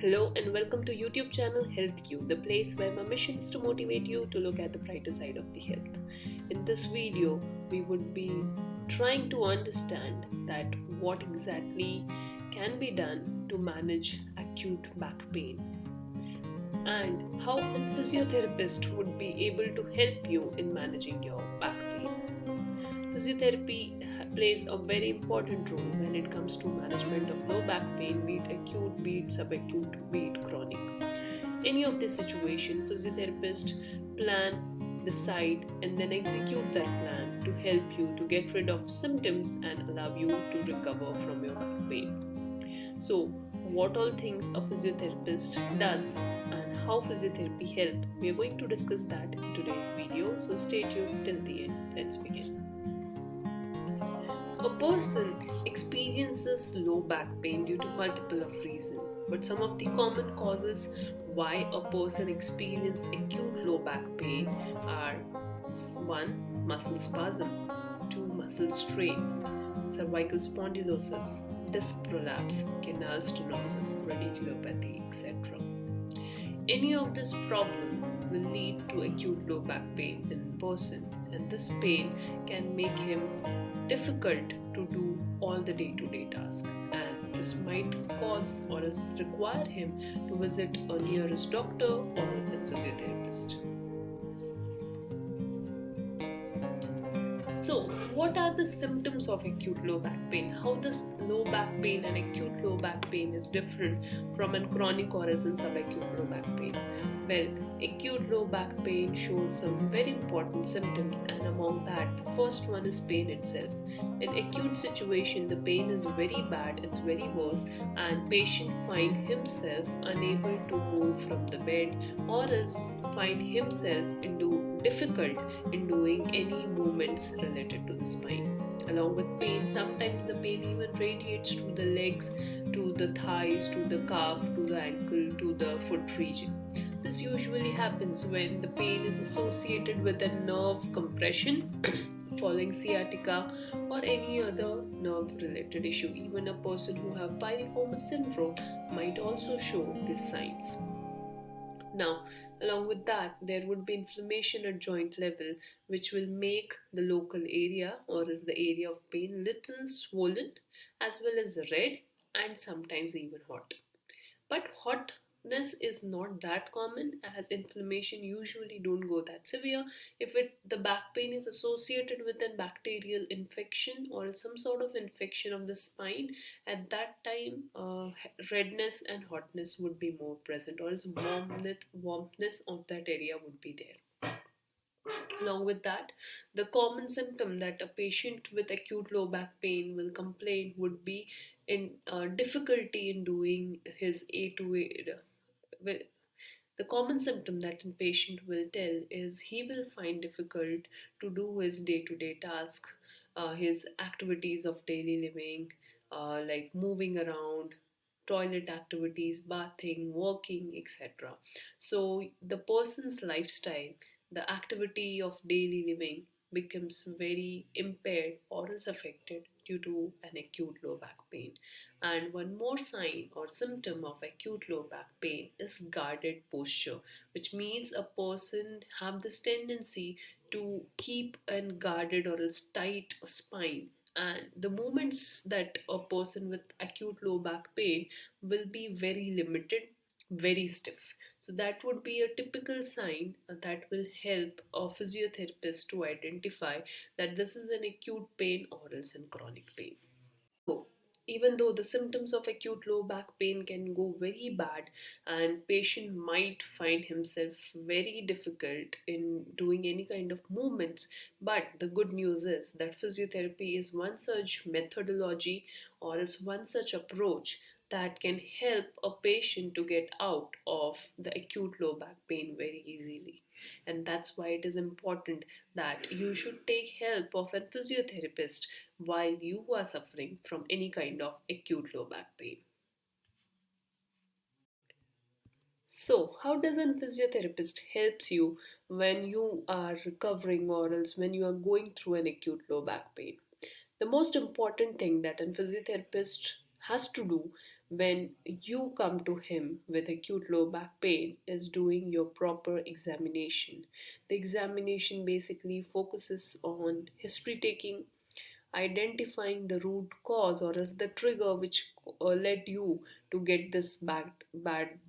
Hello and welcome to YouTube channel HealthQ, the place where my mission is to motivate you to look at the brighter side of the health. In this video, we would be trying to understand that what exactly can be done to manage acute back pain and how a physiotherapist would be able to help you in managing your back pain. Physiotherapy plays a very important role when it comes to management of low back pain, be it acute, be it subacute, be it chronic. Any of this situation, physiotherapist plan, decide, and then execute that plan to help you to get rid of symptoms and allow you to recover from your back pain. So, what all things a physiotherapist does and how physiotherapy help, we are going to discuss that in today's video. So stay tuned till the end. Let's begin. A person experiences low back pain due to multiple of reasons, but some of the common causes why a person experiences acute low back pain are 1. Muscle spasm, 2. Muscle strain, cervical spondylosis, disc prolapse, canal stenosis, radiculopathy, etc. Any of this problem will lead to acute low back pain in a person, and this pain can make him difficult to do all the day-to-day tasks, and this might cause or require him to visit a nearest doctor or else a physiotherapist. So, what are the symptoms of acute low back pain? How this low back pain and acute low back pain is different from a chronic or else in subacute low back pain? Well, acute low back pain shows some very important symptoms, and among that, the first one is pain itself. In acute situation, the pain is very bad, it's very worse, and patient find himself unable to move from the bed or else find himself difficult in doing any movements related to the spine. Along with pain, sometimes the pain even radiates to the legs, to the thighs, to the calf, to the ankle, to the foot region. This usually happens when the pain is associated with a nerve compression following sciatica or any other nerve related issue. Even a person who have piriformis syndrome might also show these signs. Now, along with that, there would be inflammation at joint level, which will make the local area or is the area of pain little swollen as well as red and sometimes even hot. But hotness is not that common, as inflammation usually don't go that severe. If the back pain is associated with a bacterial infection or some sort of infection of the spine, at that time redness and hotness would be more present, or else warmness of that area would be there. Along with that, the common symptom that a patient with acute low back pain will complain would be in difficulty in doing his A to A. The common symptom that a patient will tell is he will find difficult to do his day-to-day task, his activities of daily living, like moving around, toilet activities, bathing, working, etc. So the person's lifestyle, the activity of daily living becomes very impaired or is affected due to an acute low back pain. And one more sign or symptom of acute low back pain is guarded posture, which means a person have this tendency to keep an guarded or else tight spine, and the movements that a person with acute low back pain will be very limited, very stiff. So that would be a typical sign that will help a physiotherapist to identify that this is an acute pain or else in chronic pain. So, even though the symptoms of acute low back pain can go very bad and patient might find himself very difficult in doing any kind of movements, but the good news is that physiotherapy is one such methodology or is one such approach that can help a patient to get out of the acute low back pain very easily. And that's why it is important that you should take help of a physiotherapist while you are suffering from any kind of acute low back pain. So, how does a physiotherapist helps you when you are recovering or else when you are going through an acute low back pain? The most important thing that a physiotherapist has to do when you come to him with acute low back pain is doing your proper examination. The examination basically focuses on history taking, identifying the root cause or as the trigger which led you to get this bad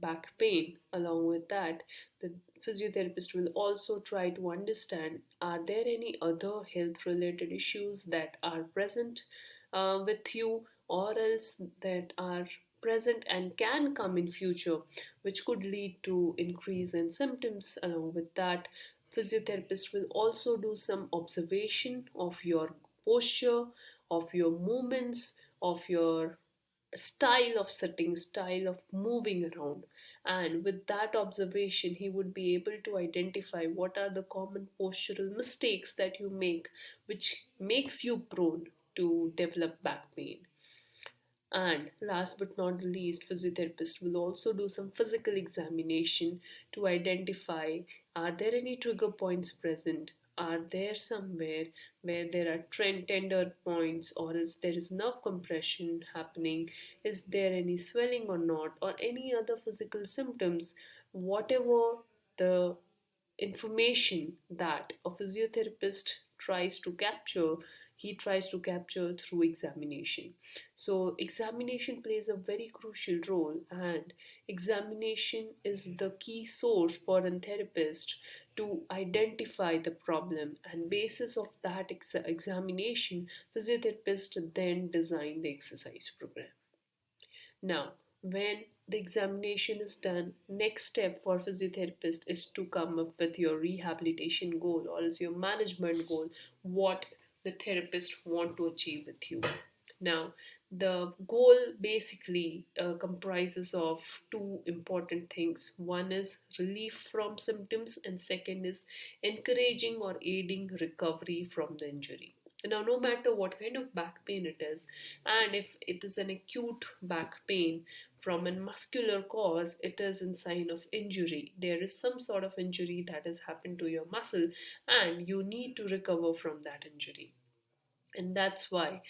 back pain. Along with that, the physiotherapist will also try to understand, are there any other health related issues that are present with you, or else that are present and can come in future, which could lead to increase in symptoms. Along with that, physiotherapist will also do some observation of your posture, of your movements, of your style of sitting, style of moving around. And with that observation, he would be able to identify what are the common postural mistakes that you make, which makes you prone to develop back pain. And last but not the least, physiotherapist will also do some physical examination to identify, are there any trigger points present? Are there somewhere where there are tender points, or is there is nerve compression happening? Is there any swelling or not, or any other physical symptoms? Whatever the information that a physiotherapist tries to capture, he tries to capture through examination. So examination plays a very crucial role, and examination is the key source for a therapist to identify the problem, and basis of that examination, physiotherapist then design the exercise program. Now, when the examination is done, next step for physiotherapist is to come up with your rehabilitation goal or is your management goal, what the therapist want to achieve with you. Now, the goal basically comprises of two important things. One is relief from symptoms, and second is encouraging or aiding recovery from the injury. Now, no matter what kind of back pain it is, and if it is an acute back pain from a muscular cause, it is a sign of injury. There is some sort of injury that has happened to your muscle, and you need to recover from that injury. And that's why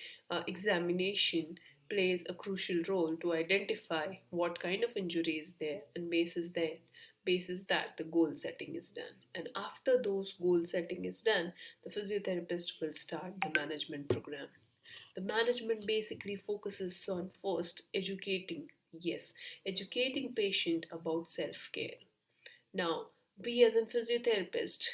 examination plays a crucial role to identify what kind of injury is there, and basis that the goal setting is done. And after those goal setting is done, the physiotherapist will start the management program. The management basically focuses on first educating, yes, educating patient about self-care. Now, we as a physiotherapist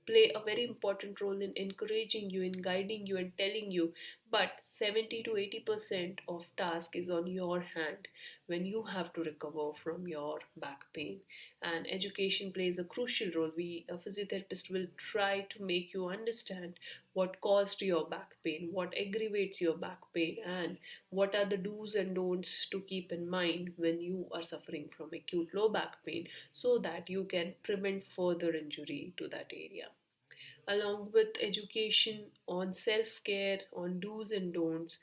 play a very important role in encouraging you, in guiding you, and telling you. But 70 to 80% of task is on your hand when you have to recover from your back pain. And education plays a crucial role. We, a physiotherapist, will try to make you understand what caused your back pain, what aggravates your back pain, and what are the do's and don'ts to keep in mind when you are suffering from acute low back pain, so that you can prevent further injury to that area. Along with education on self care, on do's and don'ts,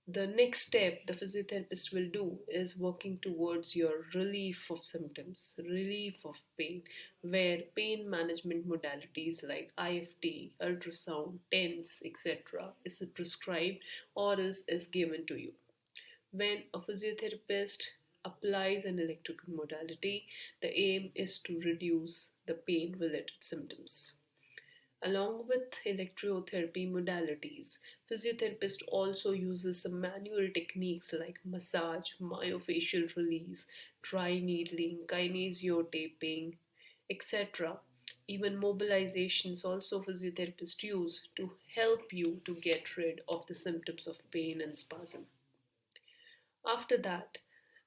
the next step the physiotherapist will do is working towards your relief of symptoms, relief of pain, where pain management modalities like IFT, ultrasound, TENS, etc. is prescribed or is given to you. When a physiotherapist applies an electrical modality, the aim is to reduce the pain related symptoms. Along with electrotherapy modalities, physiotherapist also uses some manual techniques like massage, myofascial release, dry needling, kinesiotaping, etc. Even mobilizations also physiotherapists use to help you to get rid of the symptoms of pain and spasm. After that,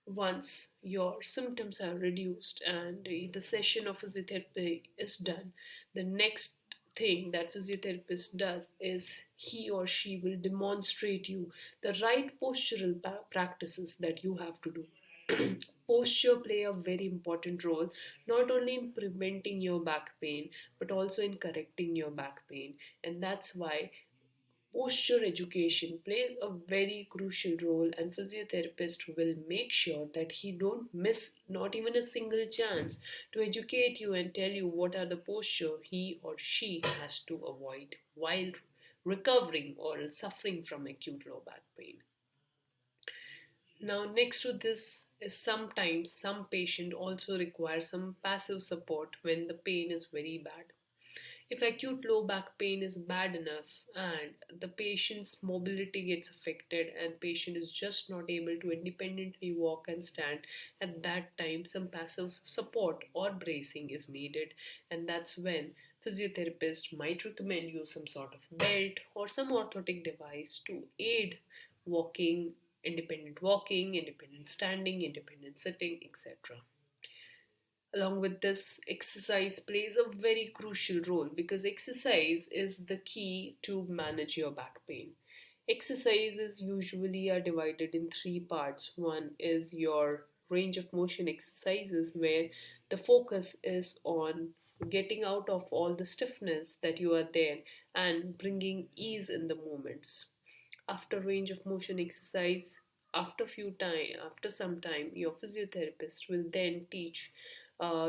once your symptoms are reduced and the session of physiotherapy is done, the next thing that physiotherapist does is he or she will demonstrate you the right postural practices that you have to do. Posture play a very important role, not only in preventing your back pain but also in correcting your back pain. And that's why posture education plays a very crucial role, and physiotherapist will make sure that he don't miss not even a single chance to educate you and tell you what are the posture he or she has to avoid while recovering or suffering from acute low back pain. Now, next to this is sometimes some patient also require some passive support when the pain is very bad. If acute low back pain is bad enough and the patient's mobility gets affected and patient is just not able to independently walk and stand, at that time some passive support or bracing is needed, and that's when physiotherapist might recommend you some sort of belt or some orthotic device to aid walking, independent standing, independent sitting, etc. Along with this, exercise plays a very crucial role because exercise is the key to manage your back pain. Exercises usually are divided in three parts. One is your range of motion exercises, where the focus is on getting out of all the stiffness that you are there and bringing ease in the movements. After range of motion exercise, after some time, your physiotherapist will then teach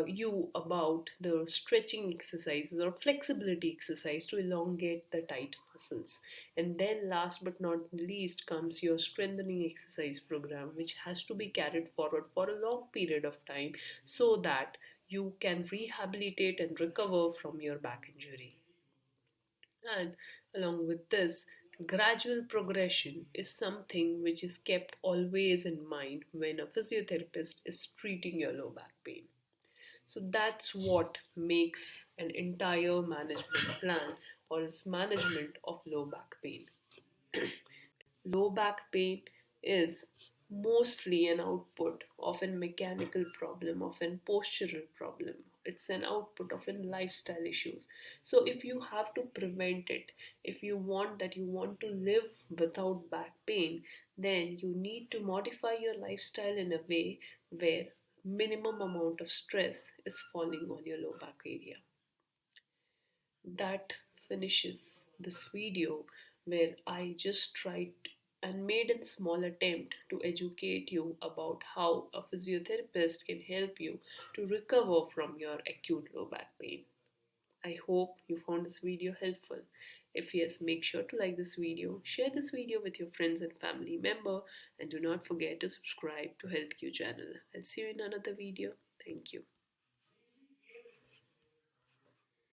you about the stretching exercises or flexibility exercise to elongate the tight muscles. And then last but not least comes your strengthening exercise program, which has to be carried forward for a long period of time so that you can rehabilitate and recover from your back injury. And along with this, gradual progression is something which is kept always in mind when a physiotherapist is treating your low back pain. So that's what makes an entire management plan or its management of low back pain. Low back pain is mostly an output of a mechanical problem, of a postural problem. It's an output of a lifestyle issues. So if you have to prevent it, if you want to live without back pain, then you need to modify your lifestyle in a way where minimum amount of stress is falling on your low back area. That finishes this video where I just tried and made a small attempt to educate you about how a physiotherapist can help you to recover from your acute low back pain. I hope you found this video helpful. If yes, make sure to like this video, share this video with your friends and family member, and do not forget to subscribe to HealthQ channel. I'll see you in another video. Thank you.